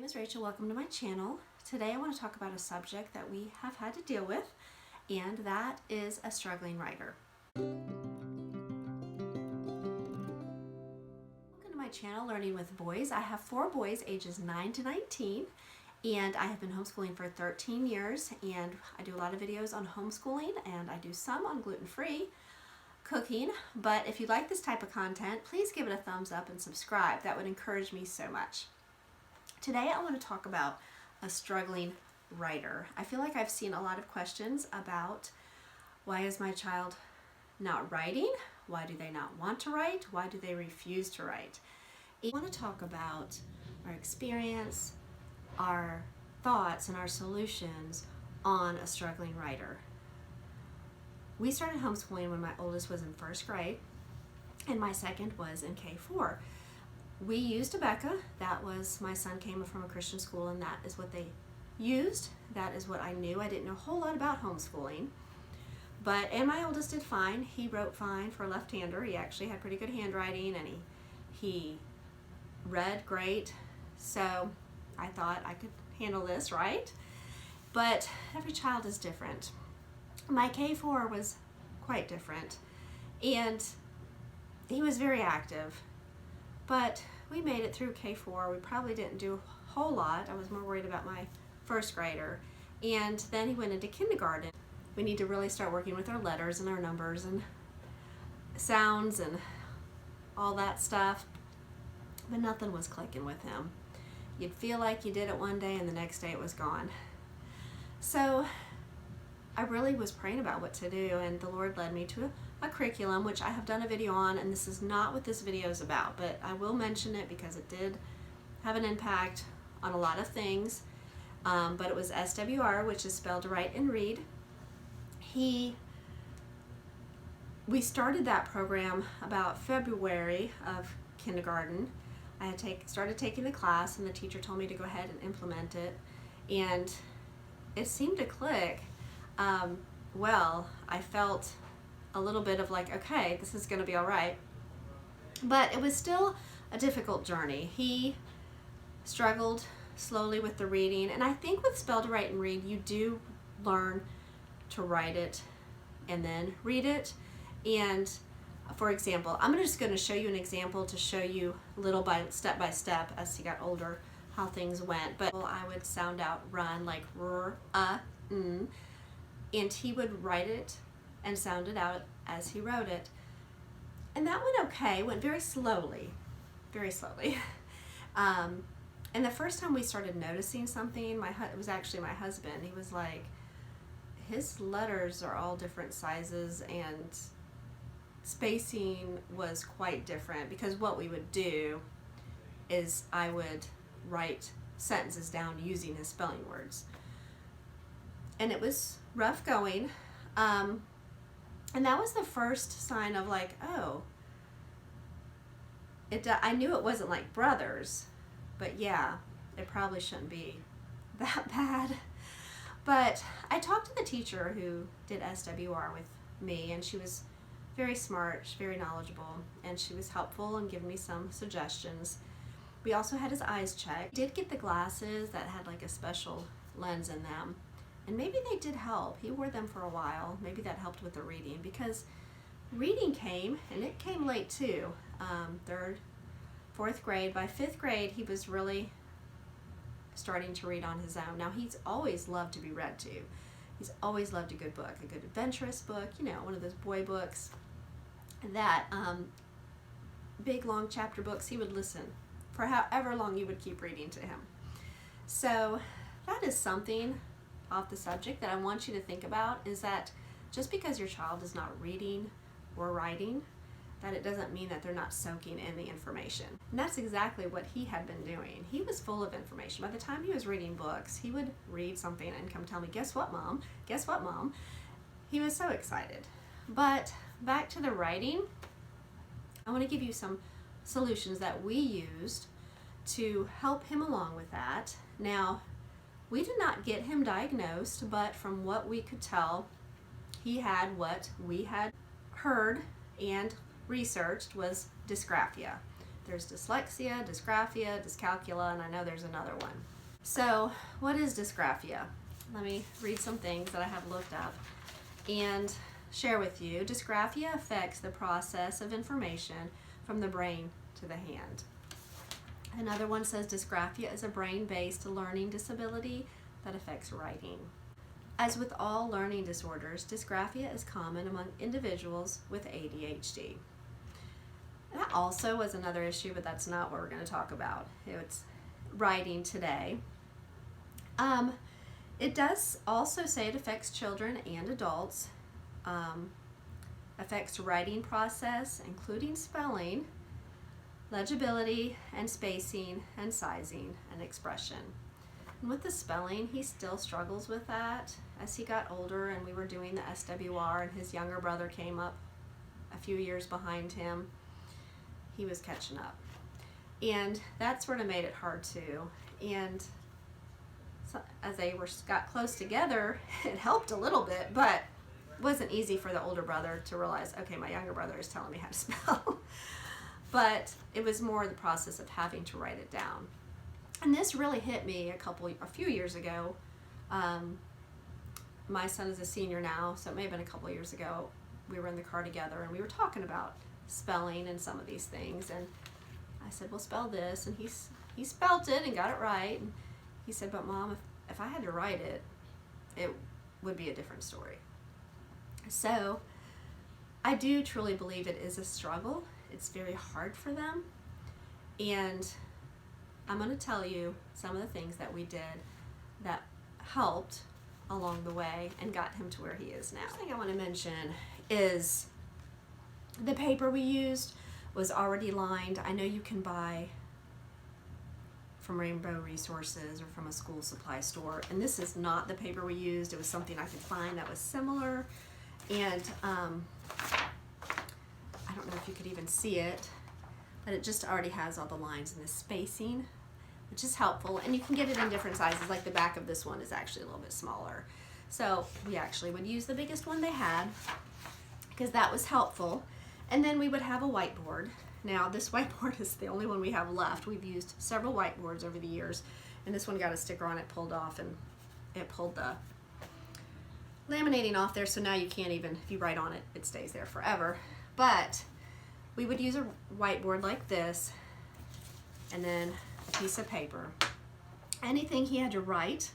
name is Rachel. Welcome to my channel. Today I want to talk about a subject that we have had to deal with, and that is a struggling writer. Welcome to my channel, Learning with Boys. I have 4 boys ages 9 to 19, and I have been homeschooling for 13 years, and I do a lot of videos on homeschooling, and I do some on gluten-free cooking. But if you like this type of content, please give it a thumbs up and subscribe. That would encourage me so much. Today I want to talk about a struggling writer. I feel like I've seen a lot of questions about why is my child not writing? Why do they not want to write? Why do they refuse to write? I want to talk about our experience, our thoughts, and our solutions on a struggling writer. We started homeschooling when my oldest was in 1st grade and my second was in K4. We used Abeka. That was, my son came from a Christian school, and that is what they used. That is what I knew. I didn't know a whole lot about homeschooling. And my oldest did fine. He wrote fine for a left-hander. He actually had pretty good handwriting, and he read great. So I thought I could handle this, right? But every child is different. My K4 was quite different, and he was very active. But we made it through K4. We probably didn't do a whole lot. I was more worried about my 1st grader. And then he went into kindergarten. We need to really start working with our letters and our numbers and sounds and all that stuff. But nothing was clicking with him. You'd feel like you did it one day and the next day it was gone. So I really was praying about what to do, and the Lord led me to a curriculum, which I have done a video on, and this is not what this video is about, but I will mention it because it did have an impact on a lot of things. But it was SWR, which is spell to write and read. We started that program about February of kindergarten. I had started taking the class, and the teacher told me to go ahead and implement it, and it seemed to click. Well, I felt a little bit of like, okay, this is going to be all right. But it was still a difficult journey. He struggled slowly with the reading, and I think with spell to write and read, you do learn to write it and then read it. And for example, I'm just going to show you an example to show you little by step as he got older how things went. But I would sound out run like r, n, and he would write it and sound it out as he wrote it. And that went okay, went very slowly, very slowly. And the first time we started noticing something, it was actually my husband. He was like, his letters are all different sizes, and spacing was quite different, because what we would do is I would write sentences down using his spelling words. And it was rough going. And that was the first sign of like, oh, I knew it wasn't like brothers, but yeah, it probably shouldn't be that bad. But I talked to the teacher who did SWR with me, and she was very smart, very knowledgeable, and she was helpful and giving me some suggestions. We also had his eyes checked. He did get the glasses that had like a special lens in them. And maybe they did help. He wore them for a while. Maybe that helped with the reading, because reading came, and it came late too. 3rd, 4th grade. By 5th grade, he was really starting to read on his own. Now, he's always loved to be read to. He's always loved a good book, a good adventurous book, one of those boy books. That big, long chapter books, he would listen for however long you would keep reading to him. So that is something off the subject that I want you to think about, is that just because your child is not reading or writing, that it doesn't mean that they're not soaking in the information. And that's exactly what he had been doing. He was full of information. By the time he was reading books, he would read something and come tell me, guess what, Mom? Guess what, Mom? He was so excited. But back to the writing, I want to give you some solutions that we used to help him along with that. Now, we did not get him diagnosed, but from what we could tell, he had what we had heard and researched was dysgraphia. There's dyslexia, dysgraphia, dyscalculia, and I know there's another one. So what is dysgraphia? Let me read some things that I have looked up and share with you. Dysgraphia affects the process of information from the brain to the hand. Another one says dysgraphia is a brain-based learning disability that affects writing. As with all learning disorders, dysgraphia is common among individuals with ADHD. That also was another issue, but that's not what we're going to talk about. It's writing today. It does also say it affects children and adults, affects writing process, including spelling, legibility, and spacing, and sizing, and expression. And with the spelling, he still struggles with that. As he got older and we were doing the SWR and his younger brother came up a few years behind him, he was catching up. And that sort of made it hard too. And so as they got close together, it helped a little bit, but it wasn't easy for the older brother to realize, okay, my younger brother is telling me how to spell. But it was more the process of having to write it down. And this really hit me a few years ago. My son is a senior now, so it may have been a couple years ago. We were in the car together and we were talking about spelling and some of these things. And I said, well, spell this. And he spelt it and got it right. And he said, but Mom, if I had to write it, it would be a different story. So I do truly believe it is a struggle. It's very hard for them. And I'm going to tell you some of the things that we did that helped along the way and got him to where he is now. The first thing I want to mention is the paper we used was already lined. I know you can buy from Rainbow Resources or from a school supply store, and this is not the paper we used. It was something I could find that was similar, and I don't know if you could even see it, but it just already has all the lines and the spacing, which is helpful. And you can get it in different sizes, like the back of this one is actually a little bit smaller. So we actually would use the biggest one they had because that was helpful. And then we would have a whiteboard. Now this whiteboard is the only one we have left. We've used several whiteboards over the years, and this one got a sticker on it pulled off, and it pulled the laminating off there, so now you can't even, if you write on it, it stays there forever. But we would use a whiteboard like this, and then a piece of paper. Anything he had to write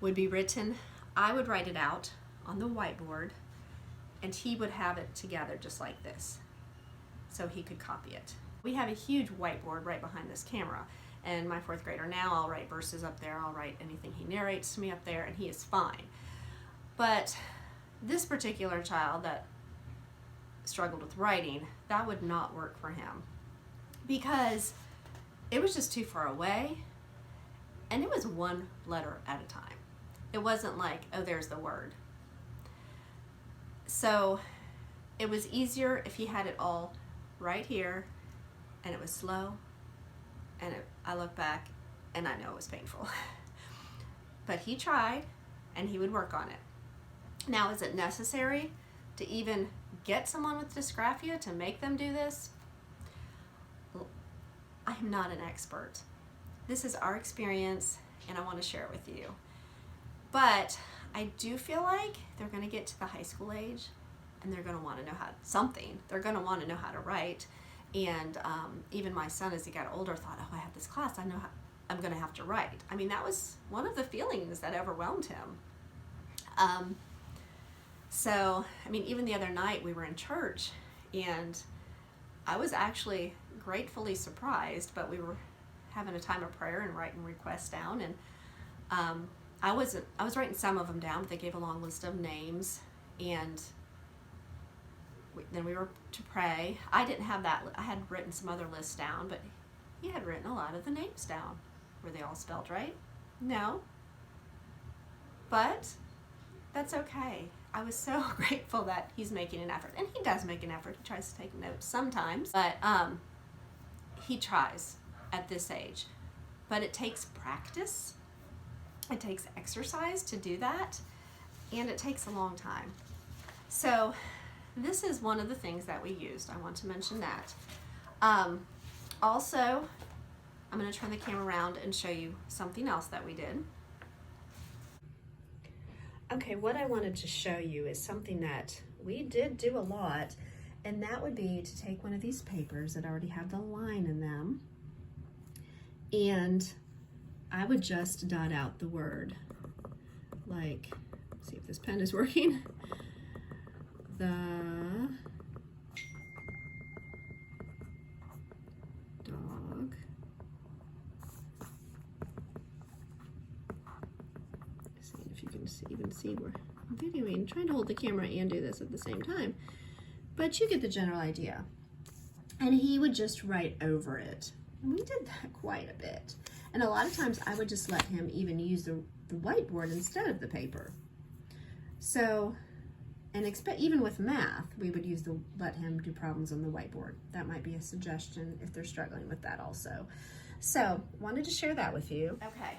would be written. I would write it out on the whiteboard, and he would have it together just like this, so he could copy it. We have a huge whiteboard right behind this camera, and my fourth grader now, I'll write verses up there, I'll write anything he narrates to me up there, and he is fine. But this particular child that struggled with writing, that would not work for him because it was just too far away, and it was one letter at a time. It wasn't like, oh, there's the word. So it was easier if he had it all right here, and it was slow, and I look back and I know it was painful. But he tried, and he would work on it. Now, is it necessary to even get someone with dysgraphia to make them do this? I am not an expert. This is our experience, and I want to share it with you. But I do feel like they're going to get to the high school age, and they're going to want to know something. They're going to want to know how to write. And even my son, as he got older, thought, oh, I have this class. I know how I'm going to have to write. I mean, that was one of the feelings that overwhelmed him. So, I mean, even the other night we were in church, and I was actually gratefully surprised, but we were having a time of prayer and writing requests down, and I was writing some of them down, but they gave a long list of names, and then we were to pray. I didn't have that. I had written some other lists down, but he had written a lot of the names down. Were they all spelled right? No. But that's okay. I was so grateful that he's making an effort, and he does make an effort. He tries to take notes sometimes, but he tries at this age. But it takes practice. It takes exercise to do that, and it takes a long time. So this is one of the things that we used. I want to mention that. Also, I'm going to turn the camera around and show you something else that we did. Okay, what I wanted to show you is something that we did do a lot, and that would be to take one of these papers that already have the line in them, and I would just dot out the word, like, see if this pen is working, the dog if you can even see where I'm videoing, trying to hold the camera and do this at the same time, but you get the general idea. And he would just write over it. And we did that quite a bit. And a lot of times I would just let him even use the whiteboard instead of the paper. So, and even with math, we would let him do problems on the whiteboard. That might be a suggestion if they're struggling with that also. So, wanted to share that with you. Okay.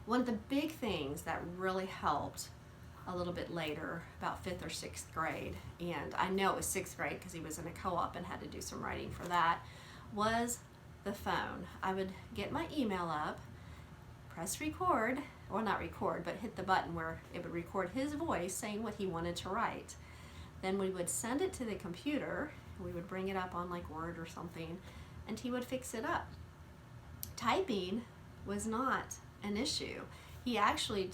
One of the big things that really helped a little bit later, about 5th or 6th grade, and I know it was 6th grade because he was in a co-op and had to do some writing for that, was the phone. I would get my email up, press record, or not record, but hit the button where it would record his voice saying what he wanted to write. Then we would send it to the computer, we would bring it up on like Word or something, and he would fix it up. Typing was not an issue. He actually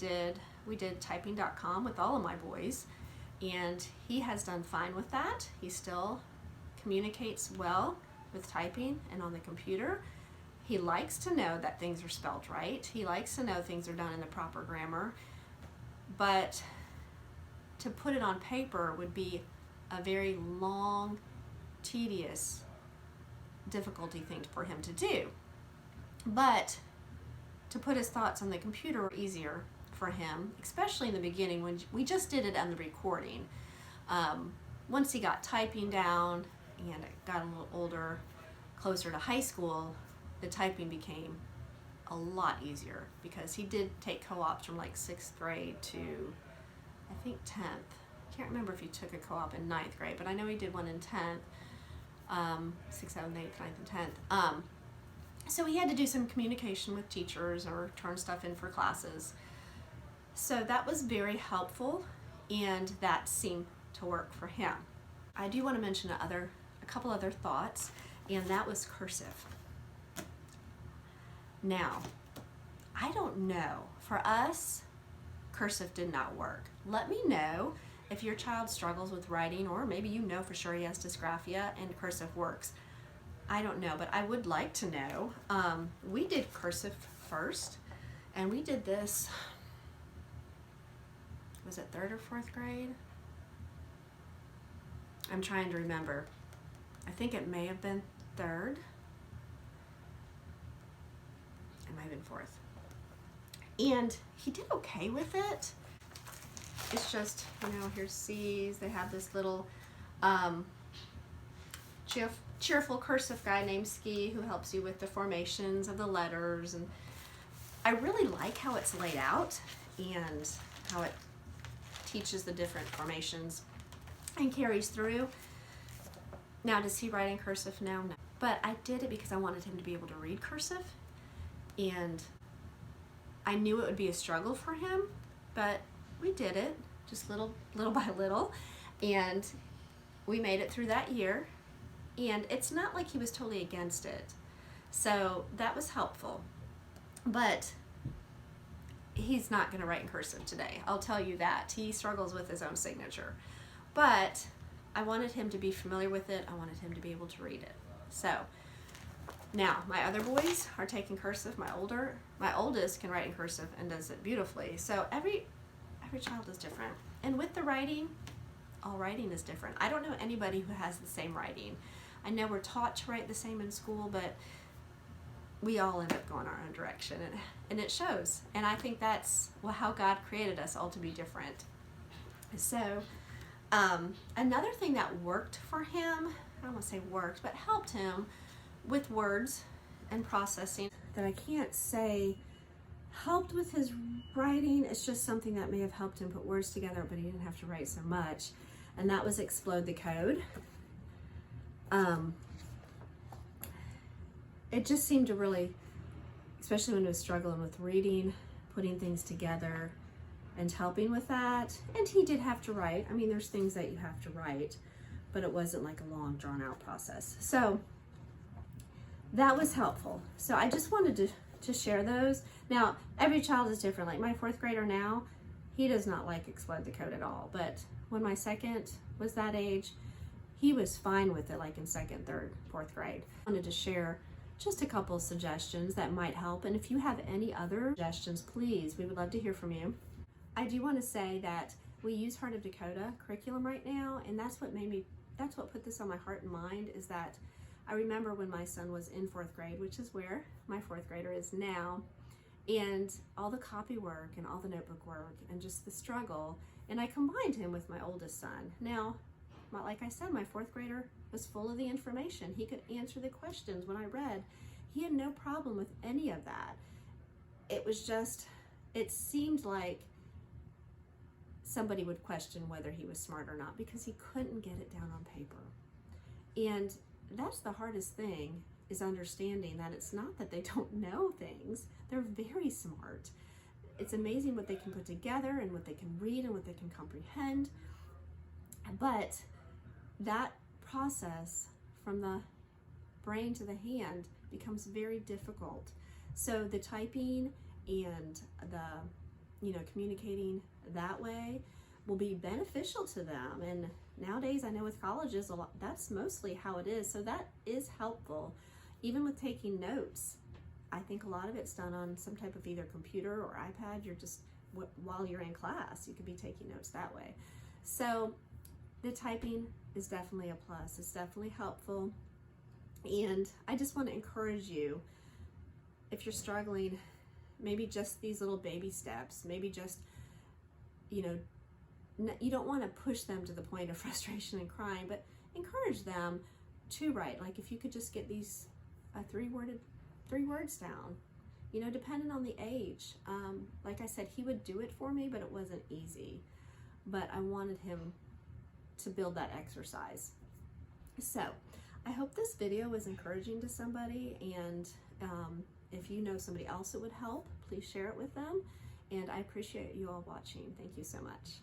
we did typing.com with all of my boys, and he has done fine with that. He still communicates well with typing and on the computer. He likes to know that things are spelled right. He likes to know things are done in the proper grammar, but to put it on paper would be a very long, tedious, difficulty thing for him to do. But to put his thoughts on the computer were easier for him, especially in the beginning when we just did it on the recording. Once he got typing down and got a little older, closer to high school, the typing became a lot easier because he did take co-ops from like 6th grade to I think 10th. I can't remember if he took a co-op in 9th grade, but I know he did one in 10th, 6th, 7th, 8th, 9th, and 10th. So he had to do some communication with teachers or turn stuff in for classes. So that was very helpful, and that seemed to work for him. I do want to mention a couple other thoughts, and that was cursive. Now, I don't know. For us, cursive did not work. Let me know if your child struggles with writing, or maybe you know for sure he has dysgraphia and cursive works. I don't know, but I would like to know. We did cursive first, and we did this, was it 3rd or 4th grade? I'm trying to remember. I think it may have been 3rd. It might have been 4th. And he did okay with it. It's just, here's C's. They have this little cheerful cursive guy named Ski who helps you with the formations of the letters, and I really like how it's laid out and how it teaches the different formations and carries through. Now, does he write in cursive now? No. But I did it because I wanted him to be able to read cursive, and I knew it would be a struggle for him, but we did it just little by little, and we made it through that year. And it's not like he was totally against it. So that was helpful. But he's not going to write in cursive today. I'll tell you that. He struggles with his own signature. But I wanted him to be familiar with it. I wanted him to be able to read it. So now my other boys are taking cursive. My oldest can write in cursive and does it beautifully. So every child is different. And with the writing, all writing is different. I don't know anybody who has the same writing. I know we're taught to write the same in school, but we all end up going our own direction, and it shows. And I think that's how God created us all to be different. So another thing that worked for him, I don't want to say worked, but helped him with words and processing, that I can't say helped with his writing. It's just something that may have helped him put words together, but he didn't have to write so much. And that was Explode the Code. It just seemed to really, especially when he was struggling with reading, putting things together, and helping with that. And he did have to write. I mean, there's things that you have to write, but it wasn't like a long, drawn-out process. So that was helpful. So I just wanted to share those. Now, every child is different. Like my 4th grader now, he does not like explode the code at all. But when my second was that age, he was fine with it, like in 2nd, 3rd, 4th grade. I wanted to share just a couple of suggestions that might help. And if you have any other suggestions, please, we would love to hear from you. I do want to say that we use Heart of Dakota curriculum right now, and that's what put this on my heart and mind, is that I remember when my son was in 4th grade, which is where my 4th grader is now, and all the copy work and all the notebook work and just the struggle, and I combined him with my oldest son. Now, like I said, my 4th grader was full of the information. He could answer the questions when I read. He had no problem with any of that. It was just, it seemed like somebody would question whether he was smart or not because he couldn't get it down on paper. And that's the hardest thing, is understanding that it's not that they don't know things. They're very smart. It's amazing what they can put together and what they can read and what they can comprehend. But that process from the brain to the hand becomes very difficult. So the typing and the, communicating that way will be beneficial to them. And nowadays, I know with colleges, a lot, that's mostly how it is. So that is helpful. Even with taking notes, I think a lot of it's done on some type of either computer or iPad. You're just, while you're in class, you could be taking notes that way. So the typing is definitely a plus. It's definitely helpful. And I just want to encourage you, if you're struggling, maybe just these little baby steps, maybe just, you don't want to push them to the point of frustration and crying, but encourage them to write. Like if you could just get these 3 words down, depending on the age. Like I said, he would do it for me, but it wasn't easy. But I wanted him to build that exercise. So I hope this video was encouraging to somebody, and if you know somebody else that would help, please share it with them. And I appreciate you all watching. Thank you so much.